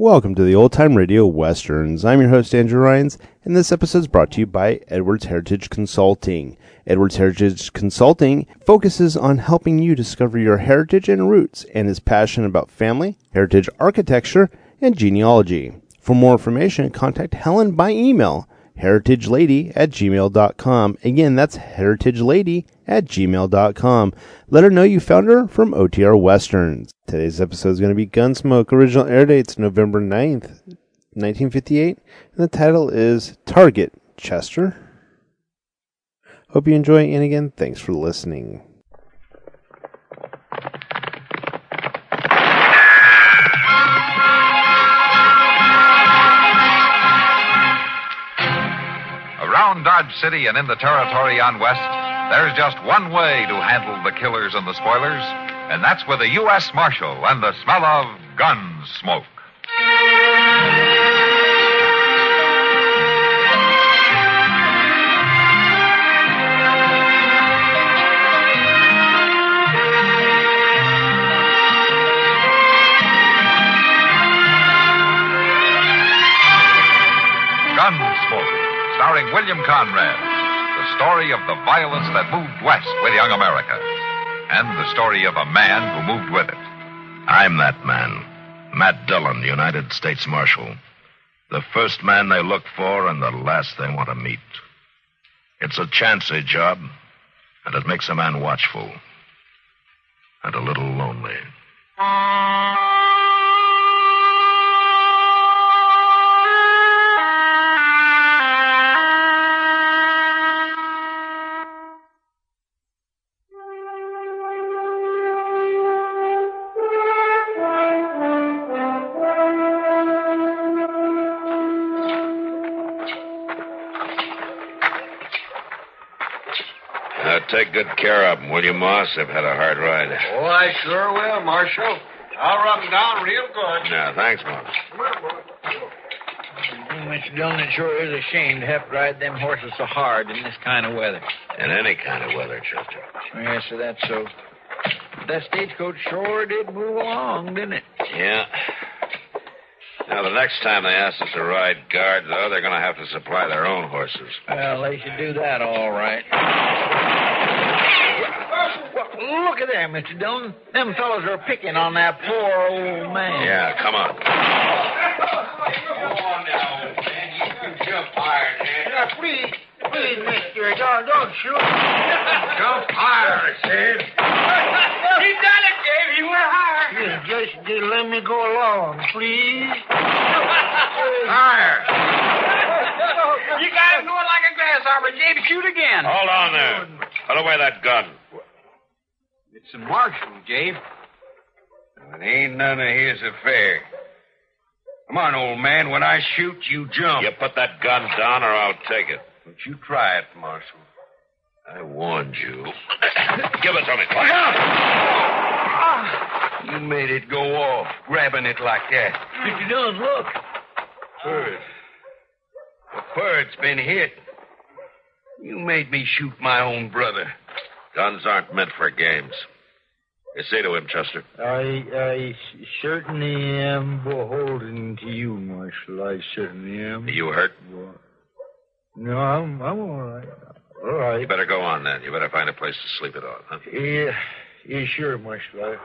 Welcome to the Old Time Radio Westerns. I'm your host, Andrew Rhines, and this episode is brought to you by Edwards Heritage Consulting. Edwards Heritage Consulting focuses on helping you discover your heritage and roots and is passionate about family, heritage architecture, and genealogy. For more information, contact Helen by email, heritagelady@gmail.com. Again, that's heritagelady@gmail.com. Let her know you found her from OTR Westerns. Today's episode is going to be Gunsmoke. Original air date's November 9th, 1958. And the title is Target, Chester. Hope you enjoy, and again, thanks for listening. Around Dodge City and in the territory on West, there's just one way to handle the killers and the spoilers, and that's with a U.S. Marshal and the smell of Gunsmoke. Gunsmoke, starring William Conrad, the story of the violence that moved west with young America, and the story of a man who moved with it. I'm that man, Matt Dillon, United States Marshal. The first man they look for and the last they want to meet. It's a chancy job, and it makes a man watchful and a little lonely. Take good care of them, will you, Moss? They've had a hard ride. Oh, I sure will, Marshal. I'll rub them down real good. Yeah, thanks, Moss. Mr. Dillon, it sure is a shame to have to ride them horses so hard in this kind of weather. In any kind of weather, Chester. Yes, sir, that's so. But that stagecoach sure did move along, didn't it? Yeah. Now, the next time they ask us to ride guard, though, they're going to have to supply their own horses. Well, they should do that all right. Well, look at there, Mr. Dillon. Them fellows are picking on that poor old man. Yeah, come on. Come on now, old man. You can jump higher than that. Please, mister. Don't shoot. Jump higher, I said. He done it, Dave. He went higher. Just let me go along, please. Higher. You got him going like a grasshopper, Dave. Shoot again. Hold on there. Put away that gun. It's a marshal, Jabe. It ain't none of his affair. Come on, old man. When I shoot, you jump. You put that gun down or I'll take it. Don't you try it, Marshal. I warned you. Give it to me. Look out! You made it go off, grabbing it like that. Mr. Dillon, look. Bird. The bird's been hit. You made me shoot my own brother. Guns aren't meant for games. You say to him, Chester. I certainly am beholden to you, Marshal. I certainly am. Are you hurt? No, I'm all right. All right. You better go on, then. You better find a place to sleep it off, huh? Yeah, sure, Marshal.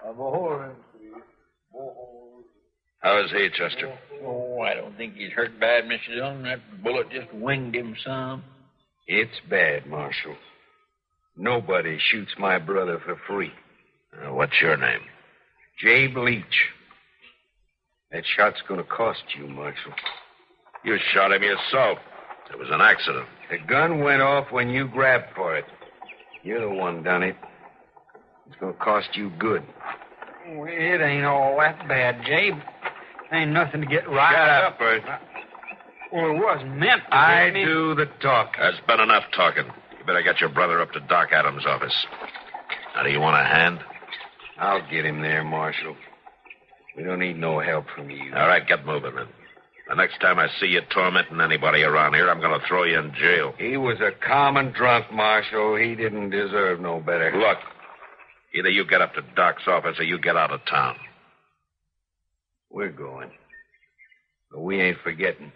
I'm beholden to you. How is he, Chester? Oh, I don't think he's hurt bad, Mr. Dillon. That bullet just winged him some. It's bad, Marshal. Nobody shoots my brother for free. What's your name? Jabe Leach. That shot's going to cost you, Marshal. You shot him yourself. It was an accident. The gun went off when you grabbed for it. You're the one done it. It's going to cost you good. Oh, it ain't all that bad, Jabe. Ain't nothing to get right Shut up, Bert. Well, it wasn't meant to. I do the talking. There's been enough talking. You better get your brother up to Doc Adams' office. Now, do you want a hand? I'll get him there, Marshal. We don't need no help from you. All right, get moving, then. The next time I see you tormenting anybody around here, I'm going to throw you in jail. He was a common drunk, Marshal. He didn't deserve no better. Look, either you get up to Doc's office or you get out of town. We're going. But we ain't forgetting.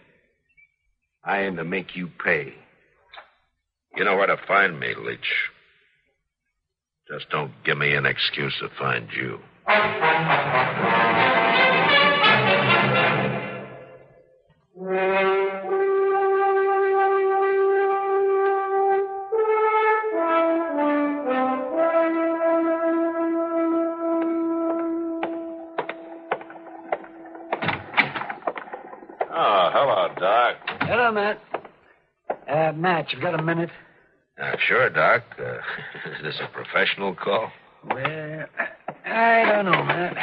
I aim to make you pay. You know where to find me, Leach. Just don't give me an excuse to find you. Oh, hello, Doc. Hello, Matt. Matt, you've got a minute? Sure, Doc. Is this a professional call? Well, I don't know, Matt.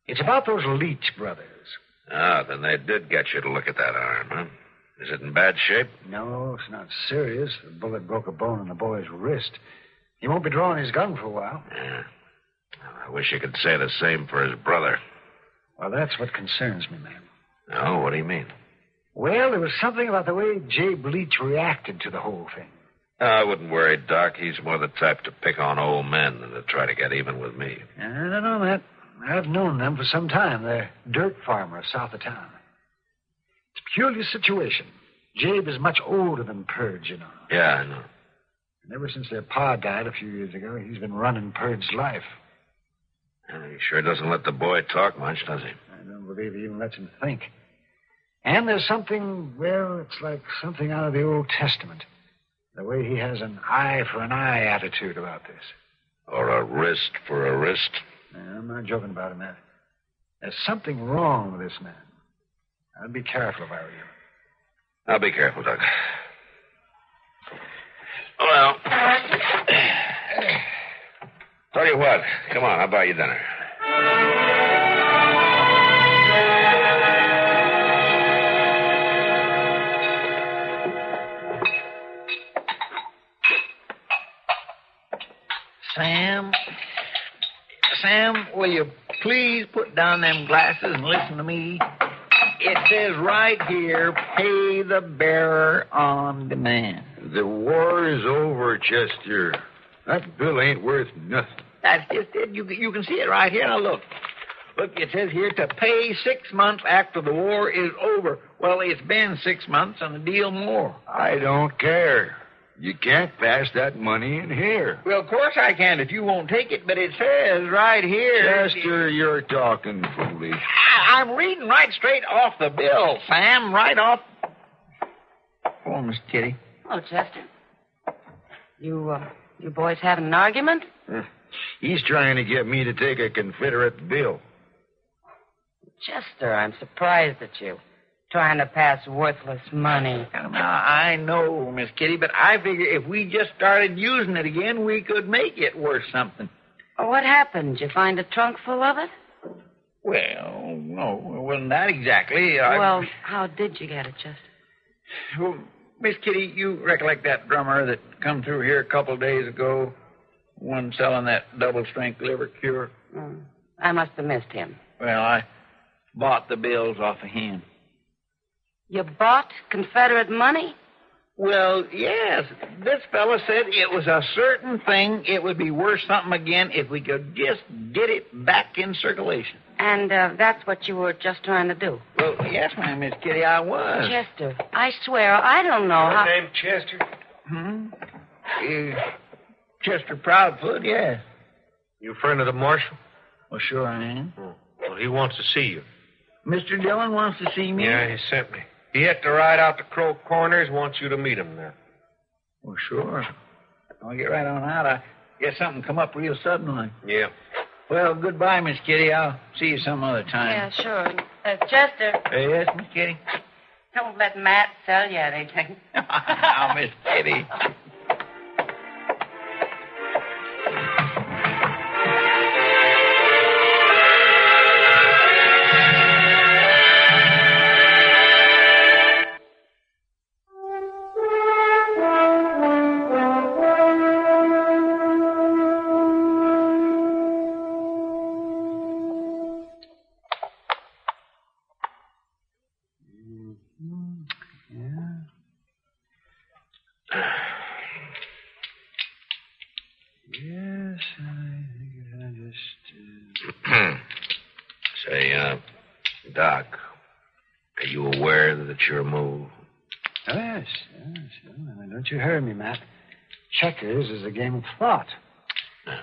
It's about those Leach brothers. Ah, then they did get you to look at that arm, huh? Is it in bad shape? No, it's not serious. The bullet broke a bone in the boy's wrist. He won't be drawing his gun for a while. Yeah. Well, I wish you could say the same for his brother. Well, that's what concerns me, man. Oh, what do you mean? Well, there was something about the way Jabe Leach reacted to the whole thing. I wouldn't worry, Doc. He's more the type to pick on old men than to try to get even with me. I don't know, Matt. I've known them for some time. They're dirt farmers south of town. It's a peculiar situation. Jabe is much older than Purge, you know. Yeah, I know. And ever since their pa died a few years ago, he's been running Purge's life. He sure doesn't let the boy talk much, does he? I don't believe he even lets him think. And there's something, well, it's like something out of the Old Testament. The way he has an eye for an eye attitude about this. Or a wrist for a wrist. I'm not joking about it, Matt. There's something wrong with this man. I'd be careful if I were you. I'll be careful, Doc. Well, tell you what. Come on, I'll buy you dinner. Sam, will you please put down them glasses and listen to me? It says right here, pay the bearer on demand. The war is over, Chester. That bill ain't worth nothing. That's just it. You can see it right here. Now, look. Look, it says here to pay 6 months after the war is over. Well, it's been 6 months and a deal more. I don't care. You can't pass that money in here. Well, of course I can if you won't take it, but it says right here... Chester, you're talking foolish. I'm reading right straight off the bill, Sam, right off... Oh, Miss Kitty. Oh, Chester. You boys having an argument? He's trying to get me to take a Confederate bill. Chester, I'm surprised at you. Trying to pass worthless money. Now, I know, Miss Kitty, but I figure if we just started using it again, we could make it worth something. What happened? Did you find a trunk full of it? Well, no, it wasn't that exactly. Well, how did you get it, Chester? Well, Miss Kitty, you recollect that drummer that come through here a couple of days ago? One selling that double-strength liver cure? I must have missed him. Well, I bought the bills off of him. You bought Confederate money? Well, yes. This fella said it was a certain thing. It would be worth something again if we could just get it back in circulation. And that's what you were just trying to do? Well, yes, ma'am, Miss Kitty, I was. Chester, I swear, I don't know how... Your name Chester? Chester Proudfoot, yes. You friend of the marshal? Well, sure I am. Well, he wants to see you. Mr. Dillon wants to see me? Yeah, he sent me. He had to ride out to Crow Corners, wants you to meet him there. Well, sure. I'll get right on out. I guess something come up real suddenly. Yeah. Well, goodbye, Miss Kitty. I'll see you some other time. Yeah, sure. Chester. Yes, Miss Kitty? Don't let Matt sell you anything. Oh, Miss Kitty. Yes, I think I just... Say, Doc, Are you aware that it's your move? Yes. Well, don't you hear me, Matt? Checkers is a game of thought. Yeah.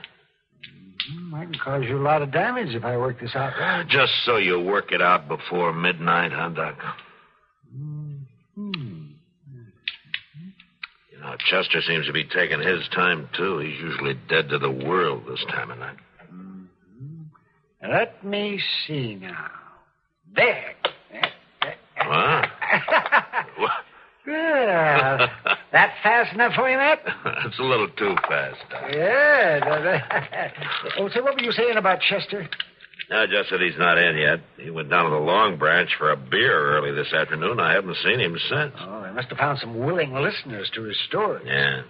I can cause you a lot of damage if I work this out right. Just so you work it out before midnight, huh, Doc? You know, Chester seems to be taking his time, too. He's usually dead to the world this time of night. Let me see now. There. What? Yeah. That fast enough for you, Matt? It's a little too fast, Doc. Yeah. Oh, so what were you saying about Chester? No, just that he's not in yet. He went down to the Long Branch for a beer early this afternoon. I haven't seen him since. Oh, they must have found some willing listeners to his story. Yeah.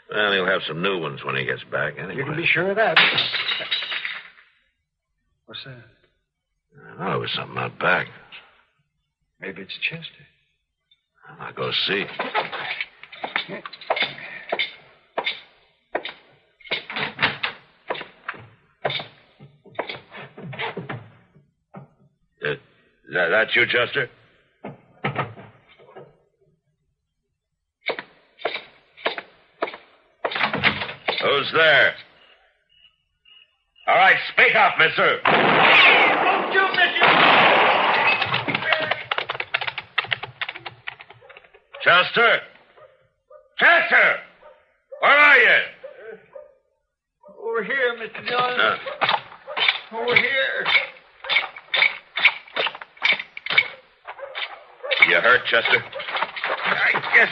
Well, he'll have some new ones when he gets back, anyway. You can be sure of that. What's that? I know it was something out back. Maybe it's Chester. I'll go see. That you, Chester? Who's there? All right, speak up, mister. Don't you, mister! Chester? Chester! Where are you? Over here, Mr. Dillon. Over here. You hurt, Chester? I guess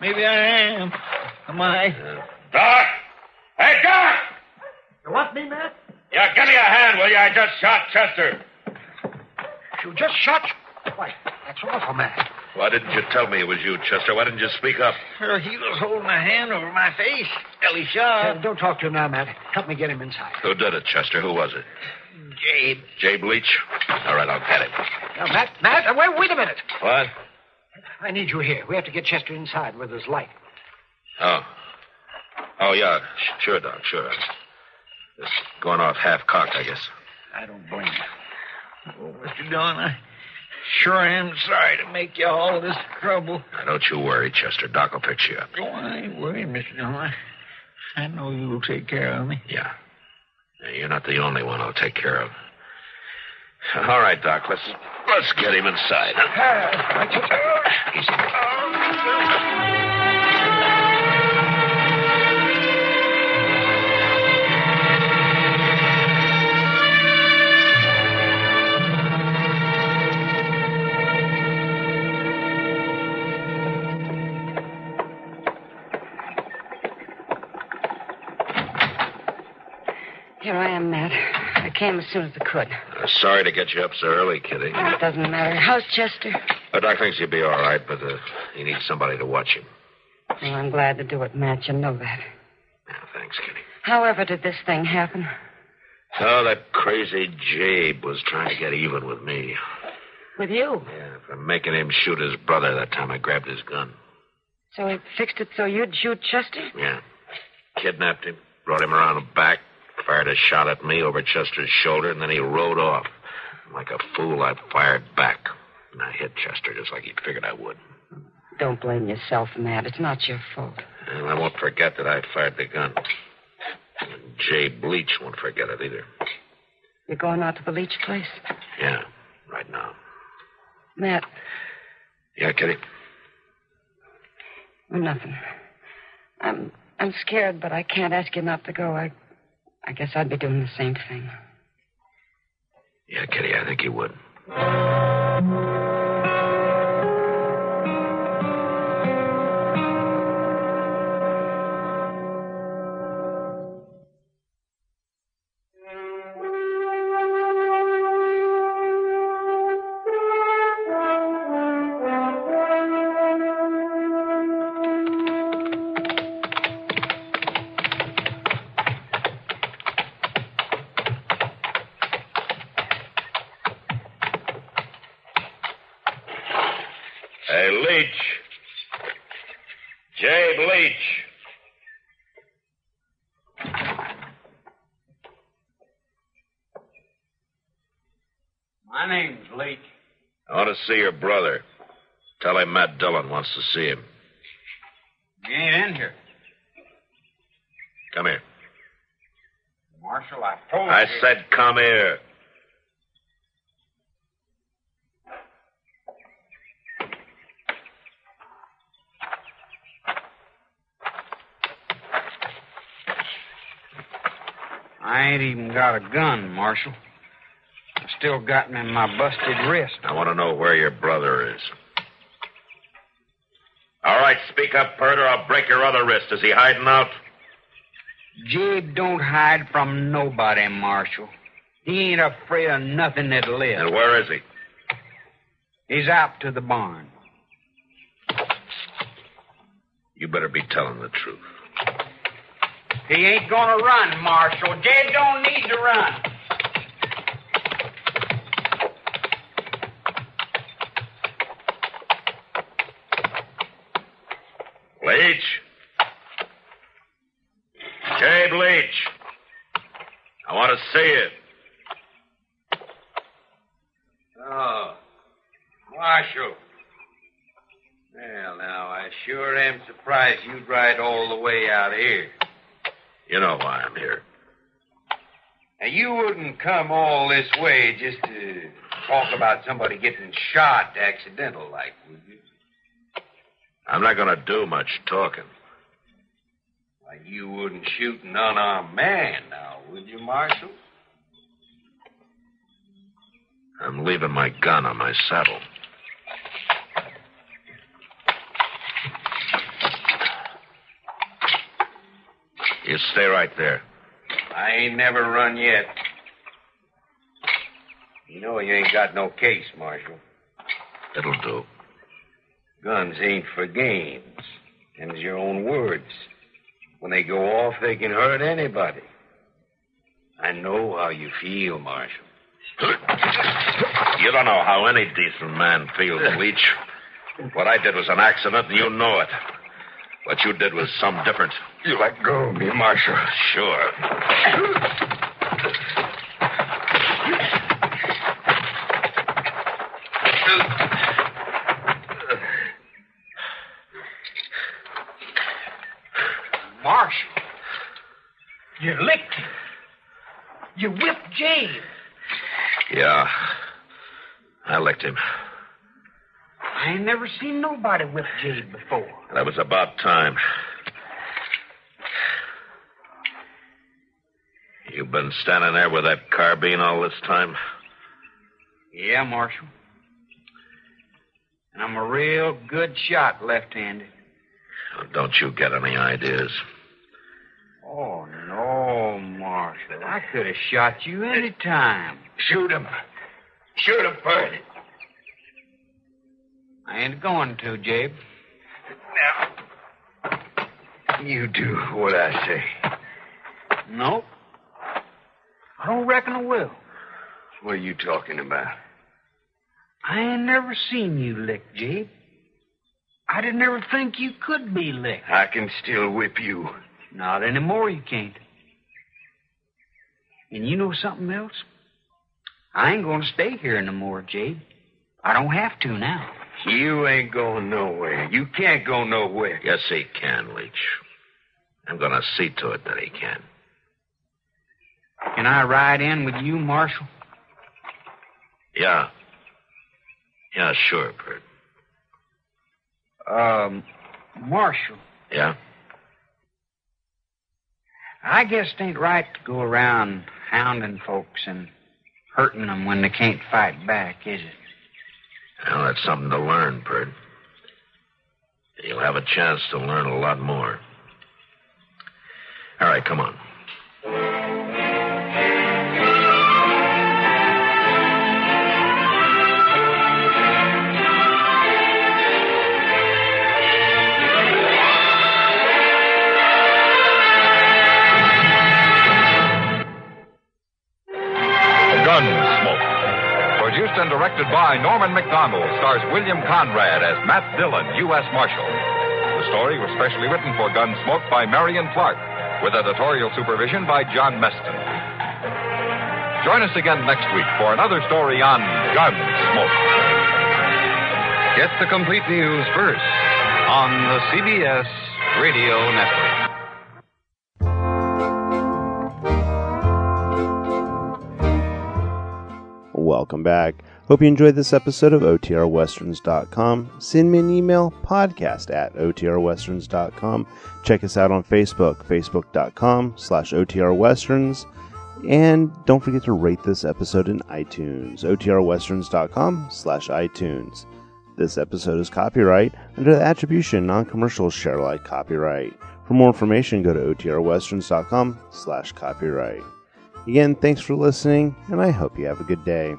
maybe I am. Am I? Doc! Hey, Doc! You want me, Matt? Yeah, give me a hand, will you? I just shot Chester. You just shot? Why, that's awful, Matt. Why didn't you tell me it was you, Chester? Why didn't you speak up? Well, he was holding a hand over my face. Well, he shot. Don't talk to him now, Matt. Help me get him inside. Who did it, Chester? Who was it? Jabe. Jay Bleach? All right, I'll get him. Now, Matt, wait a minute. What? I need you here. We have to get Chester inside where there's light. Oh. Oh, yeah. Sure, Doc, sure. Just going off half-cocked, I guess. I don't blame you. Oh, Mr. Dillon, I sure am sorry to make you all this trouble. Now, don't you worry, Chester. Doc will pick you up. Oh, I ain't worried, Mr. Dillon. I know you'll take care of me. Yeah. You're not the only one I'll take care of. All right, Doc. Let's get him inside. Easy. Here I am, Matt. I came as soon as I could. Sorry to get you up so early, Kitty. It doesn't matter. How's Chester? Doc thinks he'll be all right, but he needs somebody to watch him. Well, I'm glad to do it, Matt. You know that. Yeah, thanks, Kitty. However did this thing happen? Oh, that crazy Jabe was trying to get even with me. With you? Yeah, for making him shoot his brother that time I grabbed his gun. So he fixed it so you'd shoot Chester? Yeah. Kidnapped him, brought him around the back, fired a shot at me over Chester's shoulder, and then he rode off. Like a fool, I fired back. And I hit Chester just like he figured I would. Don't blame yourself, Matt. It's not your fault. And I won't forget that I fired the gun. And Jay Bleach won't forget it either. You're going out to the Leach place? Yeah, right now. Matt. Yeah, Kitty? Well, nothing. I'm scared, but I can't ask you not to go. I guess I'd be doing the same thing. Yeah, Kitty, I think you would. Hey, Leach. Jay Leach. My name's Leach. I want to see your brother. Tell him Matt Dillon wants to see him. He ain't in here. Come here. Marshal, I told you. I said come here. I ain't even got a gun, Marshal. I still got me my busted wrist. I want to know where your brother is. All right, speak up, Pert, or I'll break your other wrist. Is he hiding out? Jabe don't hide from nobody, Marshal. He ain't afraid of nothing that lives. And where is he? He's out to the barn. You better be telling the truth. He ain't gonna run, Marshal. Jabe don't need to run. Leach? Jabe Leach. I want to see you. Oh, Marshal. Well, now, I sure am surprised you'd ride all the way out here. You know why I'm here. Now, you wouldn't come all this way just to talk about somebody getting shot accidental like, would you? I'm not going to do much talking. Why, you wouldn't shoot an unarmed man now, would you, Marshal? I'm leaving my gun on my saddle. You stay right there. I ain't never run yet. You know you ain't got no case, Marshal. It'll do. Guns ain't for games. Them's your own words. When they go off, they can hurt anybody. I know how you feel, Marshal. You don't know how any decent man feels, Leach. What I did was an accident, and you know it. What you did was some different. You let go of me, Marshal. Sure. Marshal, you licked him. You whipped Jabe. Yeah. I licked him. I ain't never seen nobody whip Jabe before. That was about time. You've been standing there with that carbine all this time? Yeah, Marshal. And I'm a real good shot left-handed. Well, don't you get any ideas? Oh, no, Marshal. I could have shot you any time. Shoot him. Shoot him, Bert. I ain't going to, Jabe. Now, you do what I say. Nope. I don't reckon I will. What are you talking about? I ain't never seen you lick, Jabe. I didn't ever think you could be licked. I can still whip you. Not anymore, you can't. And you know something else? I ain't going to stay here no more, Jabe. I don't have to now. You ain't going nowhere. You can't go nowhere. Yes, he can, Leach. I'm going to see to it that he can. Can I ride in with you, Marshal? Yeah. Yeah, sure, Bert. Marshal. Yeah? I guess it ain't right to go around hounding folks and hurting them when they can't fight back, is it? Well, that's something to learn, Bert. You'll have a chance to learn a lot more. All right, come on. Gunsmoke. Produced and directed by Norman McDonald, stars William Conrad as Matt Dillon, U.S. Marshal. The story was specially written for Gunsmoke by Marion Clark, with editorial supervision by John Meston. Join us again next week for another story on Gunsmoke. Get the complete news first on the CBS Radio Network. Welcome back. Hope you enjoyed this episode of OTRWesterns.com. Send me an email, podcast@OTRWesterns.com. Check us out on Facebook, facebook.com/OTRWesterns. And don't forget to rate this episode in iTunes, OTRWesterns.com/iTunes. This episode is copyright under the attribution non-commercial share alike copyright. For more information, go to OTRWesterns.com/copyright. Again, thanks for listening, and I hope you have a good day.